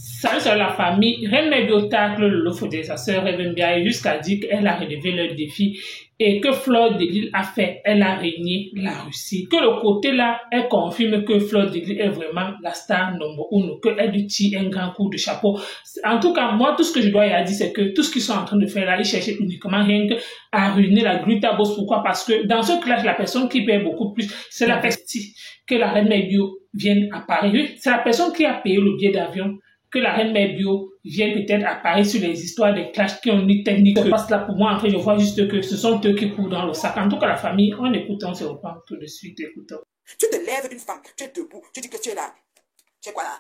Salut sur la famille, Reine Mebio tacle le lot de sa sœur Mbia jusqu'à dire qu'elle a relevé leur défi et que Fleur de Lys a fait, elle a régné la Russie. Que le côté là, elle confirme que Fleur de Lys est vraiment la star number 1, qu'elle lui tire un grand coup de chapeau. En tout cas, moi, tout ce que je dois y dire, c'est que tout ce qu'ils sont en train de faire là, ils cherchent uniquement rien à ruiner la Gruta Boss. Pourquoi? Parce que dans ce clash, la personne qui paie beaucoup plus, c'est la personne que la Reine Mebio vienne à Paris. Oui, c'est la personne qui a payé le billet d'avion que la Reine Mebio vienne peut-être apparaître sur les histoires des clashs qui ont une technique. Parce que là, pour moi, en fait, je vois juste que ce sont eux qui courent dans le sac. En tout cas, la famille, on écoute, on se reprend tout de suite. Écoutons. Tu te lèves d'une femme, tu es debout, tu dis que tu es là. Tu es quoi là?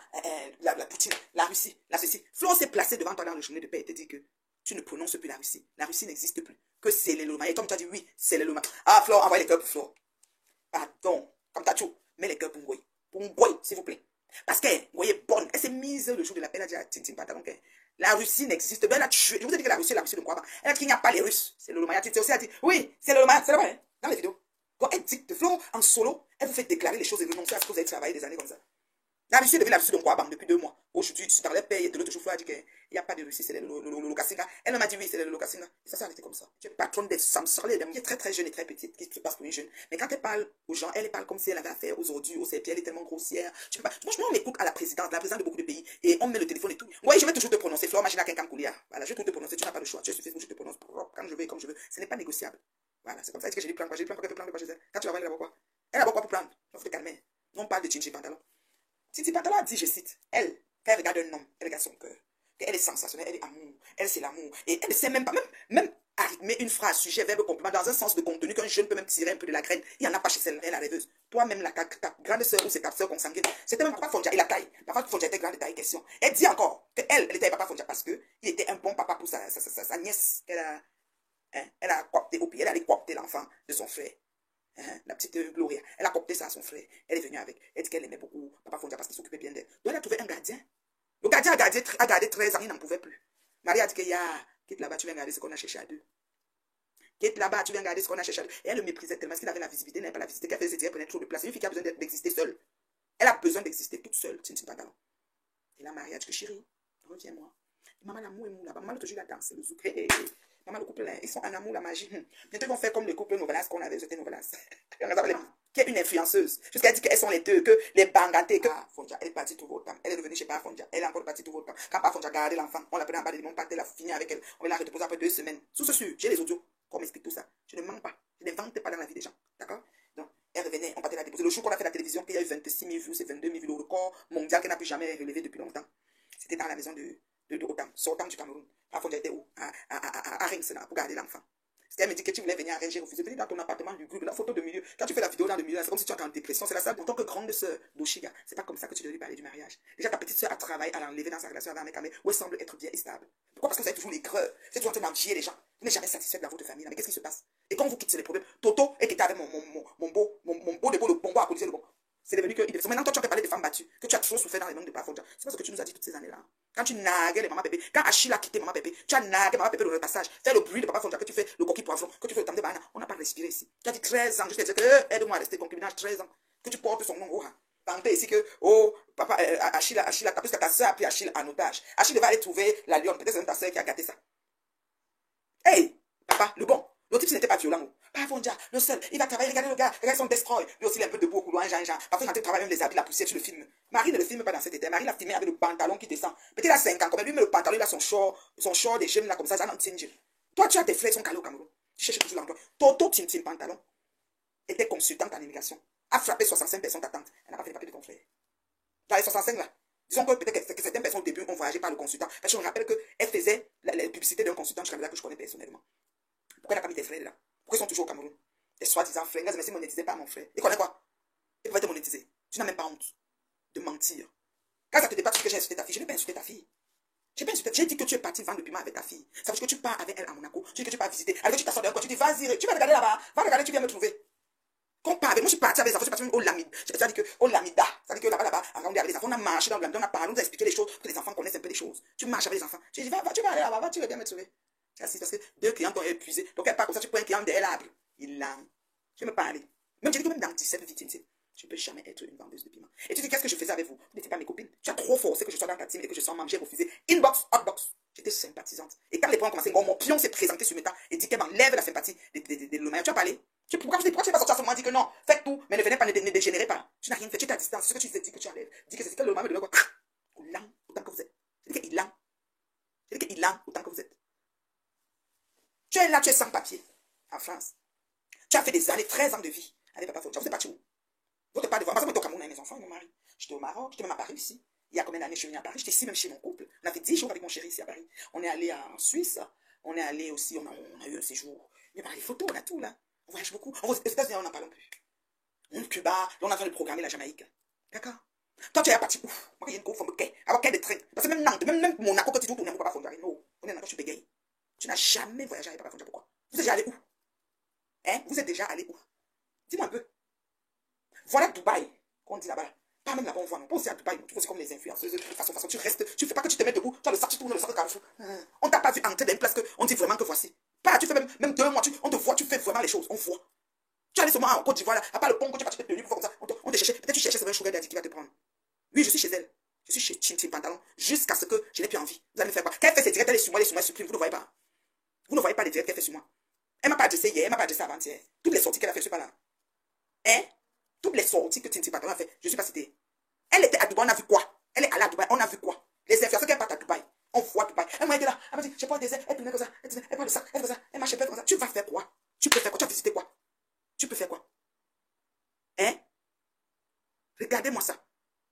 La Poutine, la Russie, la ceci. Flo s'est placé devant toi dans le journée de paix et te dit que tu ne prononces plus la Russie. La Russie n'existe plus. Que c'est les Loma. Et comme tu as dit oui, c'est les Loma. Ah, Flo, envoie les cœurs pour Flo. Pardon, comme tu as tout, mets les cœurs pour Ngoy. Pour Ngoy, s'il vous plaît. Parce que, vous voyez, bonne, elle s'est mise le jour de la paix, elle a dit à Tintin Pantalon que la Russie n'existe pas, elle a tué. Je vous ai dit que la Russie de quoi pas. Elle a dit qu'il n'y a pas les Russes. C'est le Loma. Tintin aussi a dit, oui, c'est le Loma, c'est vrai, dans les vidéos. Quand elle dit de Flo en solo, elle vous fait déclarer les choses et renoncer à ce que vous avez travaillé des années comme ça. La Russie est devenue la Russie de Nkouaba depuis 2 mois. Aujourd'hui, tu parlais paix, de l'autre jour, Flo a dit qu'il n'y a pas de Russie, c'est le Lokasinga. Elle m'a dit oui, c'est le Lokasinga. Et ça s'est arrêté comme ça. Tu es patronne des Samsarlé, qui est très très jeune et très petite, qui se passe pour une jeune. Mais quand elle parle aux gens, elle parle comme si elle avait affaire aujourd'hui, au CPI, elle est tellement grossière. Tu peux pas. Franchement, on écoute à la présidente de beaucoup de pays, et on met le téléphone et tout. Oui, je vais toujours te prononcer, Flore Magina Kenkam-Koulia. Voilà, je vais toujours te prononcer, tu n'as pas le choix. Tu es sur Facebook, je te prononce quand je veux et comme je veux. Ce n'est pas négociable. Voilà, c'est comme ça. Est-ce que j'ai dit plan quoi? J'ai dit plan quoi? Plan de quoi? Quand tu vas voir, elle a quoi? Elle a quoi pour prendre? Il faut te calmer. On parle de Tintin Pantalon. Tintin Pantalon a dit, je cite, elle, quand elle regarde un homme, elle regarde son cœur, qu'elle est sensationnelle, elle est amour, elle c'est l'amour, et elle ne sait même pas, même rythmer une phrase, sujet, verbe, complément, dans un sens de contenu qu'un jeune peut même tirer un peu de la graine. Il n'y en a pas chez celle-là, la rêveuse. Toi-même, ta grande sœur ou ses 4 sœurs consanguines, c'était même Papa Fondia, et la taille. Papa Fondia était grande de taille, question. Elle dit encore qu'elle était Papa Fondia parce qu'il était un bon papa pour sa nièce qu'elle a, hein, elle a coopté au pied, elle allait coopter l'enfant de son frère. La petite Gloria, elle a coopté ça à son frère. Elle est venue avec. Elle dit qu'elle aimait beaucoup Papa Fondia parce qu'il s'occupait bien d'elle. Donc elle a trouvé un gardien. Le gardien a gardé 13 ans, il n'en pouvait plus. Marie a dit qu'il y a, quitte là-bas, tu viens regarder ce qu'on a cherché à 2. Quitte là-bas, tu viens regarder ce qu'on a cherché à 2. Et elle le méprisait tellement parce qu'il avait la visibilité, elle n'avait pas la visibilité, qu'elle faisait dire prenait trop de place. Une fille qui a besoin d'exister seule. Elle a besoin d'exister toute seule, Tintin Pantalon. Et là, Marie a dit que chérie, reviens-moi. Maman, l'amour est mou là-bas. Maman, l'autre jour, la danse, le zouk. Maman, le couple, ils sont en amour, la magie. Bientôt, ils vont faire comme le couple Novelas qu'on avait jeté Novelas. Qui est une influenceuse. Jusqu'à dire qu'elles sont les deux, que les bangatés, que Fondia, elle est partie tout votre temps. Elle est revenue chez Fondia. Elle est encore partie tout votre temps. Quand Fondia a gardé l'enfant, on l'a pris en bas de mon pâté, elle a fini avec elle. On l'a reposé après 2 semaines. Sous ce sûr, j'ai les audios. Qu'on m'explique tout ça. Je ne mens pas. Je n'invente pas dans la vie des gens. D'accord? Donc, elle revenait, on partait la déposer. Le jour qu'on a fait la télévision, qu'il y a eu 26 000 vues, c'est 22 000 vues, le record mondial qu'elle n'a plus jamais relevé depuis longtemps. C'était dans la maison de Otam, sortant du Cameroun. Fondia était où? À Ringsena, pour garder l'enfant. Elle me dit que tu voulais venir à Rennes, j'ai refusé. Venir dans ton appartement du groupe, la photo de milieu. Quand tu fais la vidéo dans le milieu, c'est comme si tu étais en dépression. C'est la salle. En tant que grande sœur d'Oshiga, c'est pas comme ça que tu devais lui parler du mariage. Déjà, ta petite sœur a travaillé à l'enlever dans sa relation avec un mec où elle semble être bien et stable. Pourquoi? Parce que vous avez toujours les creux. C'est toujours en train d'envier les gens. Vous n'êtes jamais satisfait dans votre famille. Mais qu'est-ce qui se passe? Et quand vous quittez les problèmes, Toto est quitté avec mon beau de beau, le bonbon à policer le bon. C'est devenu que. Maintenant, toi, tu as parlé des femmes battues, que tu as toujours souffert dans les mains de Pafondia. C'est pas ce que tu nous as dit toutes ces années-là. Quand tu naguais les mamans bébés, quand Achille a quitté maman bébé, tu as nagué maman bébé le repassage, fais le bruit de Papa Fondia, que tu fais le coquille poivron, que tu fais le tam de banane. On n'a pas respiré ici. Tu as dit 13 ans, je t'ai dit que aide-moi à rester concubinage 13 ans. Que tu portes son nom, oh, tenter ici que, oh, papa, Achille, puisque ta soeur a pris Achille en otage. Achille va aller trouver la lionne, peut-être c'est ta soeur qui a gâté ça. Hey, papa, le bon. Le type, ce n'était pas violent. Pas Fondia, le seul. Il va travailler, regardez le gars, regarde son destroy. Lui aussi, il est un peu debout au couloir, Jean. Parfois, il travaille même les habits, la poussière sur le film. Marie ne le filme pas dans cet état. Marie l'a filmé avec le pantalon qui descend. Peut-être il a 5 ans, comme lui, mais le pantalon, il a son short des gemmes là, comme ça, en tinge. Toi, tu as tes frères, ils sont calés au Cameroun. Tu cherches toujours l'emploi. Toto Tintin Pantalon était consultante en immigration. A frappé 65 personnes d'attente. Elle n'a pas fait les papiers de ton frère. Dans les 65 là. Disons que peut-être que certaines personnes au début ont voyagé par le consultant. Parce que je me rappelle qu'elle faisait la publicité d'un consultant jusqu'à là que je connais personnellement. Pourquoi elle n'a pas mis tes frères là? Pourquoi ils sont toujours au Cameroun? Les soi-disant frères, mais si monétisé par mon frère. Il connaît quoi? Il peut pas te monétiser. Tu n'as même pas honte de mentir. Quand ça te dépasse que j'ai insulté ta fille, je n'ai pas insulté ta fille. J'ai dit que tu es parti vendre le piment avec ta fille. Ça veut dire que tu pars avec elle à Monaco. Tu dis que tu pars visiter. Alors tu t'assois d'un coin, tu dis vas-y, tu vas regarder là-bas. Va regarder, tu viens me trouver. Qu'on part avec moi, je suis parti avec les enfants, je suis parti au Lamida. C'est-à-dire que au Lamida, c'est-à-dire que là-bas, on est avec les enfants, on a marché dans le Lamida, on a parlé, on a expliqué les choses, pour que les enfants connaissent un peu les choses. Tu marches avec les enfants. Tu dis, tu vas aller là-bas, va, tu vas bien me trouver. C'est assis parce que 2 clients t'ont épuisé. Donc elle part comme ça, tu prends un client derrière l'arbre. Il l'a. Je me parlais. Même je dis que même dans 17 vies, tu ne peux jamais être une vendeuse de piment. Et tu dis, qu'est-ce que je faisais avec vous? Vous n'étiez pas mes copines. Tu as trop forcé que je sois dans ta team et que je sois membre, j'ai refusé. Inbox, hotbox. J'étais sympathisante. Et quand les gens ont commencé, mon pion s'est présenté sur Meta et dit qu'elle m'enlève la sympathie de Lomaya. Tu as parlé? Pourquoi tu n'es pas sorti à ce moment dit que non, faites tout, mais ne venez pas, ne dégénérez pas. Tu n'as rien fait, tu es à distance. Ce que tu dis que tu enlèves. Dis que c'est que Lomaya me devait quoi? Il lent, autant que vous êtes. Je dis qu'il lent. Je dis qu'il lent, autant que vous êtes. Tu es là, tu es sans papier. En France. Tu as fait des années, 13 ans de vie avec Papa Fondia. Vous êtes parti où? Votre part de voir. Parce que moi, j'étais au Cameroun avec mes enfants et mon mari. J'étais au Maroc, j'étais même à Paris ici. Il y a combien d'années je suis venu à Paris? J'étais ici même chez mon couple. On a fait 10 jours avec mon chéri ici à Paris. On est allé en Suisse. On est allé aussi, on a eu un séjour. Mais on a les photos, on a tout là. On voyage beaucoup. Aux États-Unis, on n'en parle plus. On est Cuba, là, on est en train de programmer la Jamaïque. D'accord? Toi, tu es parti où? Moi, il y a une grosse forme de quai. Alors, quai de train. Parce que même Nantes, même Monaco, quand tu tournes pour Papa Fondia, non. On est dans je bégaye. Tu n'as jamais voyagé avec Papa Fondia. Pourquoi? Vous êtes déjà allé où? Hein? Vous êtes déjà allé où? Dis-moi un peu. Voilà Dubaï, qu'on dit là-bas. Pas même là-bas, on voit, non. Pas aussi à Dubaï, tu fais aussi comme les influenceuses, de façon, tu restes, tu fais pas que tu te mets debout, tu as le sac, tu tournes le sac de Carrefour. On t'a pas vu entrer dans une place qu'on dit vraiment que voici. Pas, tu fais même 2 mois, on te voit, tu fais vraiment les choses, on voit. Tu allais seulement en Côte d'Ivoire, à part le pont que tu vas te tenir pour comme ça, on te cherchait, peut-être tu cherchais, c'est un sugar daddy qui va te prendre. Oui, je suis chez elle. Je suis chez Tintin Pantalon, jusqu'à ce que je n'ai plus envie. Vous allez me faire quoi? Quand elle fait ses directs, elle est sur moi, elle supprime, vous ne voyez pas. Vous ne voyez pas les directs qu'elle fait sur moi. Elle m'a pas adressé hier, elle m'a pas adressé avant-hier. Toutes les sorties qu'elle a fait, je suis pas là. Hein? Toutes les sorties que Tintin Pantalon a fait, je ne suis pas cité. Elle était à Dubaï, on a vu quoi? Elle est allée à Dubaï, on a vu quoi? Les influenceurs qu'elle part à Dubaï, on voit Dubaï. Elle m'a été là, elle m'a dit, je prends des ailes, elle tournait comme ça, elle prend le sac, elle fait ça, elle marche, elle fait comme ça. Tu vas faire quoi? Tu peux faire quoi? Tu vas visiter quoi? Tu peux faire quoi? Hein? Regardez-moi ça.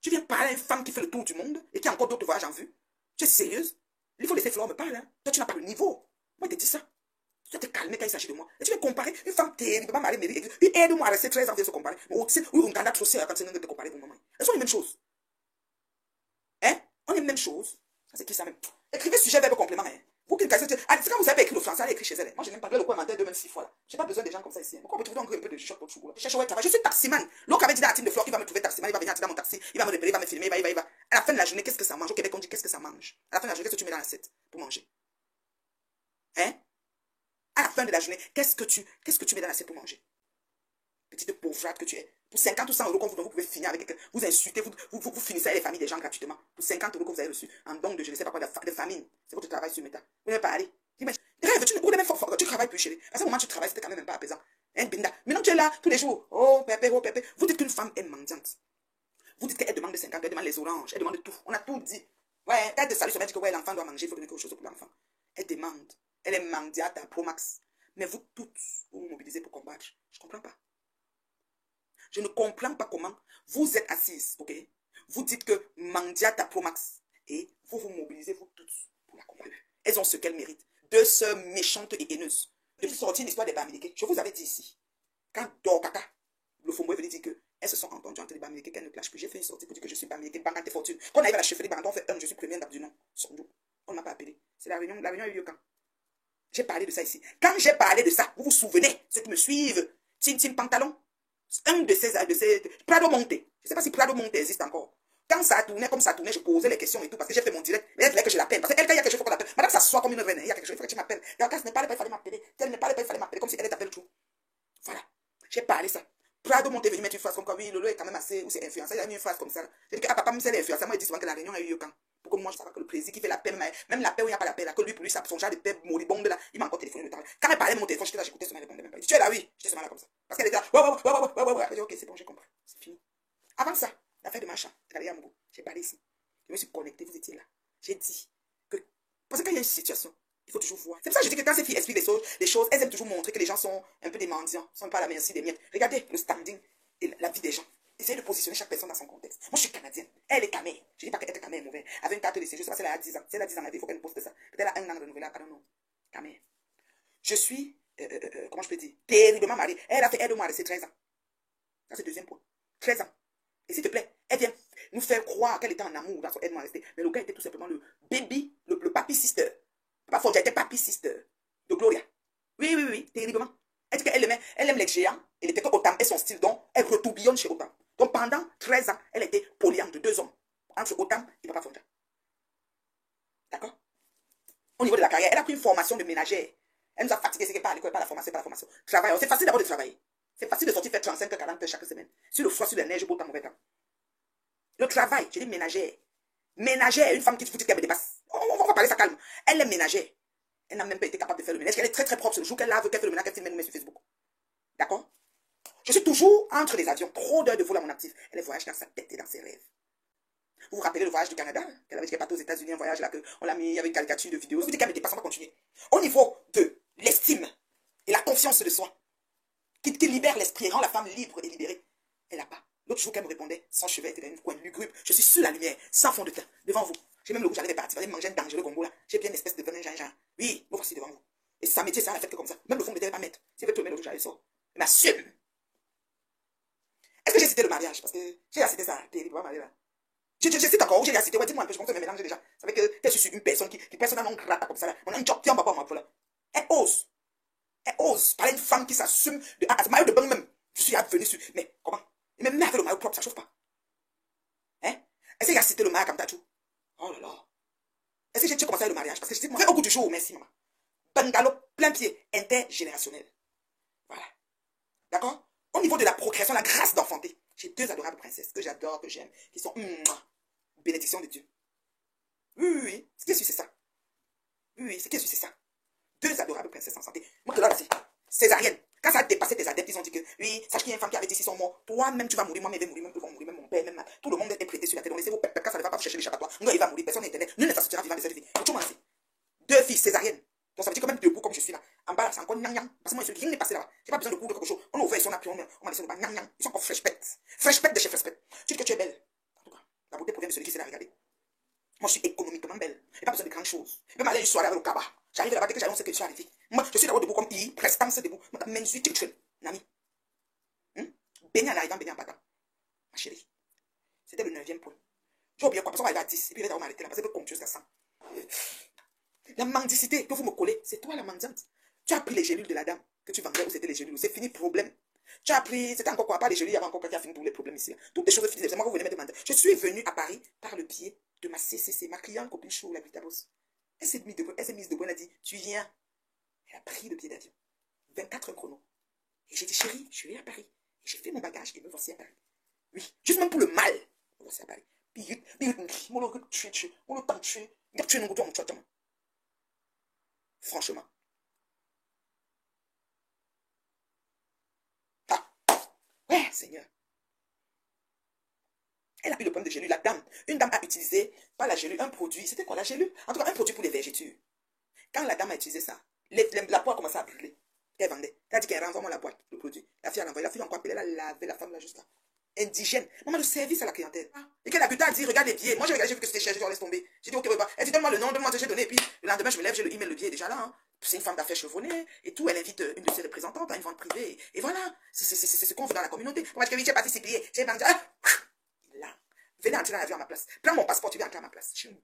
Tu viens parler à une femme qui fait le tour du monde et qui a encore d'autres voyages en vue. Tu es sérieuse? Il faut laisser Flore me parler. Hein? Toi, tu n'as pas le niveau. Moi, je te dis ça. Tu dois te calmer quand il s'agit de moi. Et tu viens comparer une femme terrible, maman, aide-moi à rester 13 ans de se comparer. Oui, on regarde trop quand tu te comparer pour maman. Elles sont les mêmes choses. Hein? On est les mêmes choses. C'est qui ça même? Écrivez sujet, verbe, complément. Hein? Vous qui c'est quand vous savez écrire le français, allez écrire chez elle. Moi, je n'ai même pas le commentaire 2-6 fois. Je n'ai pas besoin des gens comme ça ici. Pourquoi vous trouvez encore un peu de chuchote pour le je cherche où elle travaille. Je suis taximan. L'autre avait dit à la team de Flore qu'il va me trouver taximan. Il va venir dans mon taxi. Il va me repérer, il va me filmer, il va. À la fin de la journée, qu'est-ce que ça mange? Au Québec, on dit qu'est-ce que ça mange? À la fin de la journée, qu'est-ce que tu mets dans l'assiette pour manger? Hein? À la fin de la journée, qu'est-ce que tu mets dans l'assiette pour manger? Petite pauvrate que tu es. Pour 50 ou 100 euros, vous pouvez finir avec quelqu'un. Vous insultez, vous finissez avec les familles des gens gratuitement. Pour 50 euros que vous avez reçu en don de je ne sais pas quoi, de famine. C'est votre travail sur Meta. Vous n'avez pas allé. Rêve, tu travailles plus chérie. À ce moment, tu travailles, c'était quand même pas apaisant. Hein, Binda. Maintenant, tu es là tous les jours. Oh, pépé, oh, pépé. Vous dites qu'une femme est mendiante. Vous dites qu'elle demande de 50, elle demande les oranges, elle demande tout. On a tout dit. Ouais, quand elle te salue, elle dit que ouais, l'enfant doit manger, il faut donner quelque chose pour l'enfant. Elle demande. Elle est mendiante à Pro Max. Mais vous toutes, vous vous mobilisez pour combattre. Je ne comprends pas. Je ne comprends pas comment vous êtes assises, ok? Vous dites que mendiate à Pro Max. Et vous vous mobilisez, vous toutes, pour la combattre. Elles ont ce qu'elles méritent. Deux sœurs méchantes et haineuses. Depuis sortir l'histoire des Bamileke, je vous avais dit ici, quand Dorkaka, le Fomboy venait dire qu'elles se sont entendues entre les Bamileke, qu'elles ne clashent plus. J'ai fait une sortie pour dire que je suis Bamileke, Banque des fortunes. Quand on arrive à la chefferie, on fait je suis première dame du nom. On ne m'a pas appelé. C'est la réunion a eu lieu quand? J'ai parlé de ça ici. Quand j'ai parlé de ça, vous vous souvenez, ceux qui me suivent, Tintin Pantalon, un de ces Prado Monte. Je ne sais pas si Prado Monte existe encore. Quand ça tournait, comme ça tournait, je posais les questions et tout, parce que j'ai fait mon direct. Mais elle voulait que je l'appelle. Parce qu'elle, quand il y a quelque chose, il faut qu'on l'appelle. Madame, ça soit comme une reine. Il y a quelque chose, il faut que tu m'appelles. Quand elle ne parlait pas, il fallait m'appeler. Elle ne parlait pas, il fallait m'appeler. Comme si elle t'appelle tout. Voilà. J'ai parlé ça. Prado Monte est venu mettre une phrase comme quoi, oui, Lolo est quand même assez, ou c'est influenceur. Il a mis une phrase comme ça. J'ai dit que, ah, papa, même si elle est influenceur, moi, il dit souvent que la réunion a eu lieu quand? Pour que moi, je sache que le plaisir qui fait la paix, même la paix où il n'y a pas la paix, là, que lui, pour lui, ça, son genre de paix moribonde là, il m'a encore téléphoné le temps. Quand elle parlait de mon téléphone, j'étais là, j'écoutais seulement, elle répondait même pas. Il dit, tu es là, oui. J'étais seulement là comme ça. Parce qu'elle était là, ouais. J'ai dit, ok, c'est bon, j'ai compris. C'est fini. Avant ça, l'affaire de machin, j'ai parlé ici. Je me suis connecté, vous étiez là. J'ai dit que, parce que quand il y a une situation, il faut toujours voir. C'est pour ça que je dis que quand ces filles expliquent les choses, elles aiment toujours montrer que les gens sont un peu des mendiants, sont pas à la merci des miettes. Regardez le standing et la vie des gens. Essayez de positionner chaque personne dans son contexte. Moi, je suis canadienne. Elle est camée. Je ne dis pas qu'être camée est mauvais. Avec une carte de séjour, je sais pas si elle a 10 ans. Si elle a 10 ans, il faut qu'elle poste ça. Peut-être elle a un an de renouvelable. Ah non. Camée. Je suis, comment je peux dire, terriblement mariée. Elle a fait aide-moi à rester 13 ans. Ça, c'est le deuxième point. 13 ans. Et s'il te plaît, elle vient nous faire croire qu'elle était en amour dans son aide-moi à rester. Mais le gars était tout simplement le baby, le papi sister. Papa Fondia était papi sister de Gloria. Oui, terriblement. Elle dit qu'elle aime les géants. Elle était que Otam et son style, donc elle retourbillonne chez Otam. Donc pendant 13 ans, elle était polyandre de 2 hommes. Entre Otam et Papa Fondia. D'accord? Au niveau de la carrière, elle a pris une formation de ménagère. Elle nous a fatigués, c'est pas à l'école, pas la formation, Travail, c'est facile d'abord de travailler. C'est facile de sortir faire 35-40 heures chaque semaine. Sur le froid, sur la neige, beau temps, mauvais temps. Le travail, je dis ménagère. Ménagère, une femme qui vous dit qu'elle me dépasse. On va parler ça calme. Elle est ménagère. Elle n'a même pas été capable de faire le ménage. Elle est très très propre. Le jour qu'elle lave, qu'elle fait le ménage, qu'elle filme, elle nous met sur Facebook. D'accord? Je suis toujours entre les avions. Trop d'heures de vol à mon actif. Elle voyage dans sa tête et dans ses rêves. Vous vous rappelez le voyage du Canada? Qu'elle avait dit qu'elle partait aux États-Unis, un voyage là, qu'on l'a mis avec une caricature de vidéo. Je vous dis qu'elle me dépasse, on va continuer. Au niveau de l'estime et la confiance de soi, qui libère l'esprit et rend la femme libre et libérée, elle n'a pas. L'autre jour qu'elle me répondait, son cheveu était dans une coin lugubre. Je suis sur la lumière, sans fond de teint, devant vous. J'ai même le rouge à lèvres parti, j'allais manger un dangereux gombo là. J'ai bien une espèce de venin gingembre. Oui, vous voici devant vous. Et ça métier, ça a fait que comme ça. Même le fond ne devait pas mettre. Si vous pouvez mettre le rouge à lèvres, sort. Je m'assume. Est-ce que j'ai cité le mariage? Parce que j'ai cité ça, terrible, mariage là. Je cite encore, j'ai cité, ouais, dis-moi un peu, je commence à me mélanger déjà. Ça fait que je suis une personne qui personne non grata comme ça là. On a un job, tiens, papa, moi, là. Elle ose. Elle ose. Parler une femme qui s'assume de ce maillot de bain même. Je suis venu sur. Mais comment? Et même avec le maillot propre, ça chauffe pas. Hein? Est-ce qu'il a cité le mariage comme Tachou? Oh là là. Est-ce que j'ai commencé le mariage? Parce que je dis, moi, au goût du jour, merci maman. Bungalow, plein pied, intergénérationnel. Voilà. D'accord? Au niveau de la procréation, la grâce d'enfanter, j'ai deux adorables princesses que j'adore, que j'aime, qui sont bénédiction de Dieu. Oui. Ce qui est sûr, c'est ça. Oui, ce qui est sûr, c'est ça. Deux adorables princesses en santé. Moi, là, c'est césarienne. Quand ça a dépassé tes adeptes, ils ont dit que oui, sache qu'il y a une femme qui avait dit, s'ils sont morts, toi-même tu vas mourir, moi-même je vais mourir, même eux vont mourir, même mon père, même tout le monde est prêté sur la tête. Donc laissez-vous pète, quand ça ne va pas vous chercher l'échappatoire. Non, il va mourir, personne n'est éternel. Nul ne s'assortira vivant de cette vie. Tout le monde deux filles césariennes. Donc ça veut dire que même debout comme je suis là. En bas, c'est encore gnang. Parce que moi, rien n'est passé là-bas. J'ai pas besoin de coudre quelque chose. On a ouvert, ils sont là, puis on m'a laissé là-bas. Gnang. Ils sont encore fresh pet. Fresh pet de chez fresh pet. Tu dis que tu es belle. En tout cas, la beauté provient de celui qui sait la regarder. Moi, je suis économiquement belle. J'ai pas besoin de grandes choses. Je peux m'aller une soirée avec le cabas. J'arrive là-bas, dès que j'annonce que je suis arrivé. Moi, je suis d'abord debout comme I, prestance debout. Moi, même je suis tchitchel. Nami. Béni en arrivant, béni en partant. Ma chérie. C'était le 9e point. J'ai oublié quoi, parce qu'on va arriver à 10. Et puis, on va m'arrêter là, parce que je peux compter jusqu'à 100. La mendicité que vous me collez, c'est toi la mendiante. Tu as pris les gélules de la dame que tu vendais, ou c'était les gélules, c'est fini, problème. Tu as pris, c'était encore quoi, pas les gélules, il y avait encore quelqu'un qui a fini tous les problèmes ici. Toutes les choses finies, c'est moi que vous venez me demander. Je suis venu à Paris par le biais de ma CCC, ma cliente copine chou, la Vitabos. Elle s'est mise de bonne, elle a dit, tu viens. Elle a pris le billet d'avion. 24 chronos. Et j'ai dit, chérie, je vais à Paris. Et j'ai fait mon bagage et me voici à Paris. Oui, juste même pour le mal, me voici à Paris. Franchement. Ah, ouais, Seigneur. Elle a pris le pomme de gélule, la dame. Une dame a utilisé, pas la gélule, un produit. C'était quoi la gélule? En tout cas, un produit pour les végétures. Quand la dame a utilisé ça, la boîte a commencé à brûler. Elle vendait. Elle a dit qu'elle renvoie moi la boîte, le produit. La fille a renvoyé. La fille a encore appelé, elle a lavé la femme là jusqu'à. Indigène. Maman, le service à la clientèle. Et qu'elle a buté, elle dit, regarde les billets. Moi, j'ai regardé, j'ai vu que c'était cher, je laisse tomber. J'ai dit, ok, elle dit, donne-moi le nom, donne-moi ce que j'ai donné. Et puis, le lendemain, je me lève, j'ai le email, le billet est déjà là. Hein. C'est une femme d'affaires chevronnée et tout. Elle invite une de ses représentantes à une vente privée. Et voilà. C'est ce qu'on fait dans la communauté. Moi, je dis, j'ai participé. J'ai vendu. Là. Venez entrer dans l'avion à ma place. Prends mon passeport, tu viens entrer à ma place. Je suis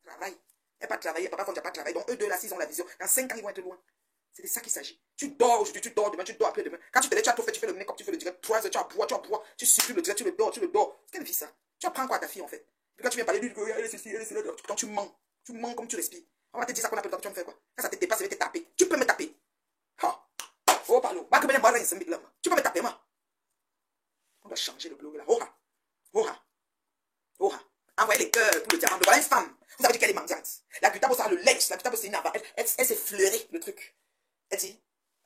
travail. Elle n'a pas travaillé, papa, quand tu n'as pas travaillé. Donc, eux deux là, s'ils ont la vision. Dans 5 ans, ils vont être loin. C'est de ça qu'il s'agit. Tu dors aujourd'hui, tu dors demain, tu dors après-demain. Quand tu te lèves, tu as tout fait, tu fais le make-up, tu fais le direct, 3 heures, tu bois, tu supplies le direct, tu le dors. Quelle vie ça? Tu apprends quoi à ta fille en fait? Puis quand tu viens parler du elle est ceci, elle est cela, quand tu mens comme tu respires. On va te dire ça qu'on appelle toi, tu me fais quoi? Quand ça te dépasse, je vais te taper. Tu peux me taper. Oh, pardon. Tu peux me taper, moi. On doit changer le blog là. Envoyez les cœurs pour le diamant. Voilà une femme. Vous avez dit qu'elle est mendiante. La Gutabo, ça a le lynx. La Gutabo, c'est une avare. Elle s'est fleurée, le truc. Elle dit,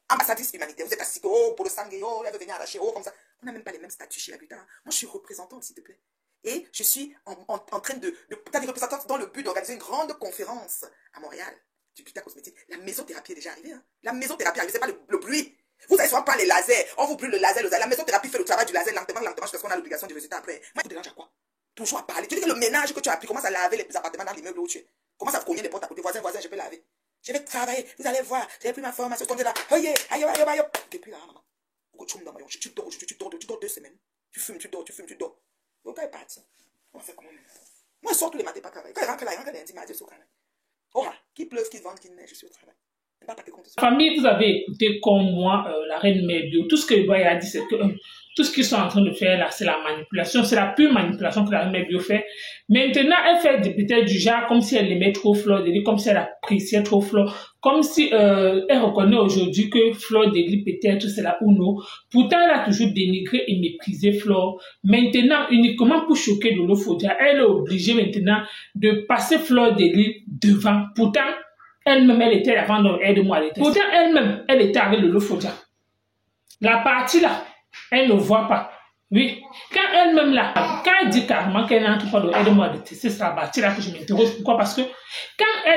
ambassadrice humanitaire, vous êtes assis, oh, pour le sang, oh, elle veut venir arracher, oh, comme ça. On n'a même pas les mêmes statuts chez la Gutabo. Moi, je suis représentante, s'il te plaît. Et je suis en train de t'as des représentants dans le but d'organiser une grande conférence à Montréal du Gutabo cosmétique. La mésothérapie est déjà arrivée. Hein. La mésothérapie est arrivée, c'est pas le bruit. Vous allez souvent prendre les lasers. On vous brûle le laser. La mésothérapie fait le travail du laser lentement, parce qu'on a l'obligation du résultat après. Moi, je te dérange à quoi? Toujours à parler. Tu dis que le ménage que tu as appris, commence à laver les appartements dans l'immeuble où tu es. Commence à cogner les portes à côté. Voisin, je peux laver. Je vais travailler. Vous allez voir. J'ai pris ma formation. Je suis là. Aïe. Depuis là, maman. Tu dors 2 semaines. Tu fumes, tu dors. Donc, elle est partie. On va faire comment maintenant? Moi, je sors tous les matins, pas travailler. Quand elle rentre là, lundi, mardi, je suis au travail. Oh, qu'il pleuve, qu'il vente, qu'il neige, je suis au travail. Famille, vous avez écouté comme moi la reine mère bio. Tout ce que Boy a dit, c'est que Tout ce qu'ils sont en train de faire là, c'est la manipulation. C'est la pure manipulation que la Reine Mère Bio fait. Maintenant, elle fait peut-être du genre comme si elle aimait trop Fleur de Lys, comme si elle appréciait trop Fleur, comme si elle reconnaît aujourd'hui que Fleur de Lys peut-être c'est la Uno. Pourtant, elle a toujours dénigré et méprisé Fleur. Maintenant, uniquement pour choquer Lolo Fodia, elle est obligée maintenant de passer Fleur de Lys devant. Pourtant, elle-même, elle était avant dans Aide-moi à détester. Pourtant, elle-même, elle était avec Lolo Fodia. La partie là, elle ne voit pas. Oui. Quand elle-même là, quand elle dit carrément qu'elle n'entre pas dans Aide-moi à détester, c'est la partie là que je m'interroge. Pourquoi? Parce que quand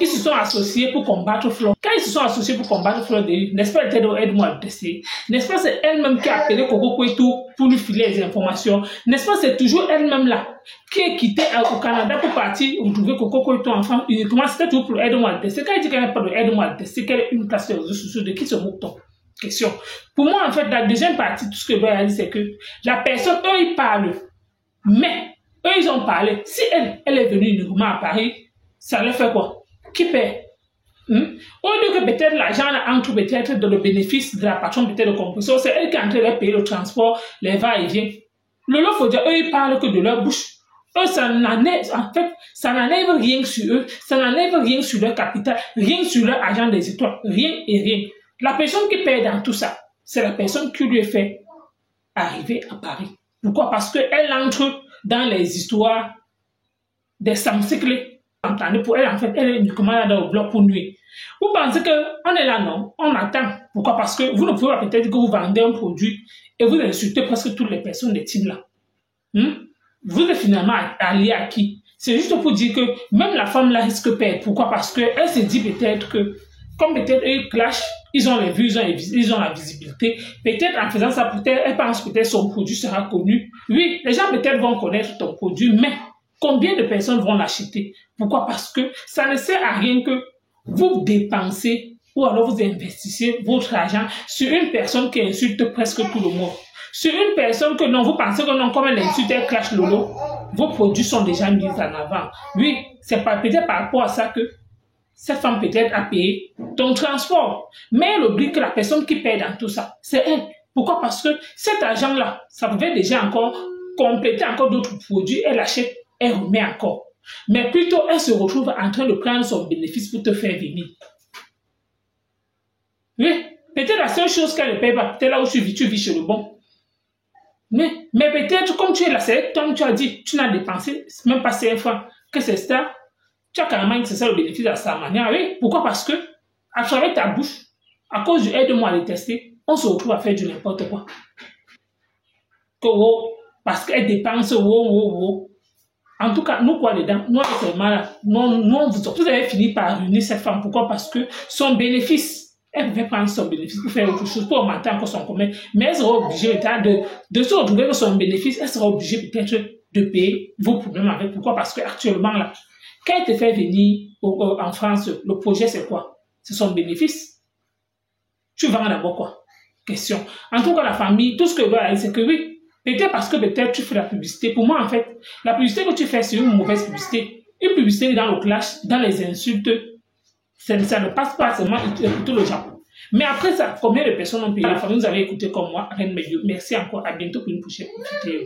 ils se sont associés pour combattre Fleur. Quand ils se sont associés pour combattre Fleur de Lys, n'est-ce pas, elle était dans Aide-moi à détester? N'est-ce pas, c'est elle-même qui a appelé Coco Kouetou pour lui filer les informations? N'est-ce pas, c'est toujours elle-même là qui est quittée au Canada pour partir retrouver Coco Kouetou enfant uniquement? C'était toujours pour Aide-moi à détester. Quand elle dit qu'elle n'est pas dans Aide-moi à détester, qu'elle est une classe de réseaux sociaux, de qui se moque-t-on? Question. Pour moi, en fait, la deuxième partie, tout ce que je dois dire, c'est que la personne, eux, ils parlent. Mais, eux, ils ont parlé. Si elle est venue uniquement à Paris, ça leur fait quoi? Qui paie? Au lieu que peut-être l'argent entre peut-être dans le bénéfice de la patronne, peut-être de compression, c'est elle qui est en train de payer le transport, les va-et-vient. Lolo Fodia, eux, ils parlent que de leur bouche. Eux, ça n'enlève rien sur eux, ça n'enlève rien sur leur capital, rien sur leur argent des étoiles, rien et rien. La personne qui paie dans tout ça, c'est la personne qui lui fait arriver à Paris. Pourquoi? Parce qu'elle entre dans les histoires des samcycles. Entendez, pour elle, en fait, elle est uniquement là dans le bloc pour nuire. Vous pensez qu'on est là, non? On attend. Pourquoi? Parce que vous ne pouvez pas peut-être que vous vendez un produit et vous insultez presque toutes les personnes des teams là. Vous êtes finalement allié à qui? C'est juste pour dire que même la femme là risque de perdre. Pourquoi? Parce qu'elle se dit peut-être que, comme peut-être eux clashent, ils ont les vues, ils ont la visibilité. Peut-être en faisant ça, peut-être, elle pense peut-être son produit sera connu. Oui, les gens peut-être vont connaître ton produit, mais combien de personnes vont l'acheter? Pourquoi? Parce que ça ne sert à rien que vous dépensez ou alors vous investissez votre argent sur une personne qui insulte presque tout le monde. Sur une personne que non, vous pensez que non, comme elle insulte, elle clash Lolo, vos produits sont déjà mis en avant. Oui, c'est peut-être par rapport à ça que cette femme peut-être a payé ton transport. Mais elle oublie que la personne qui paye dans tout ça, c'est elle. Pourquoi? Parce que cet argent-là, ça pouvait déjà encore compléter encore d'autres produits. Elle achète, elle remet encore. Mais plutôt, elle se retrouve en train de prendre son bénéfice pour te faire venir. Oui, peut-être la seule chose qu'elle ne paye pas, peut-être là où tu vis chez le bon. Mais peut-être, comme tu es là, c'est comme tu as dit, tu n'as dépensé même pas 5 fois, que c'est ça. Tu as carrément que c'est ça le bénéfice à sa manière. Oui, pourquoi? Parce que, à travers ta bouche, à cause du aide-moi à les tester, on se retrouve à faire du n'importe quoi. Parce qu'elle dépense, En tout cas, nous, quoi dedans? Nous, c'est malade. Vous avez fini par ruiner cette femme. Pourquoi? Parce que son bénéfice, elle pouvait prendre son bénéfice pour faire autre chose, pour augmenter encore son commerce. Mais elle sera obligée de se retrouver avec son bénéfice. Elle sera obligée peut-être de payer vos problèmes avec. Pourquoi? Parce qu'actuellement, là, quand elle te fait venir en France, le projet, c'est quoi? C'est son bénéfice. Tu vends d'abord quoi? Question. En tout cas, la famille, tout ce que je dois dire, c'est que oui, peut-être parce que peut-être tu fais la publicité. Pour moi, en fait, la publicité que tu fais, c'est une mauvaise publicité. Une publicité dans le clash, dans les insultes, ça ne passe pas seulement écouter le Japon. Mais après ça, combien de personnes ont payé? La famille, vous avez écouté comme moi, Reine Mère Bio. Merci encore. À bientôt pour une prochaine vidéo.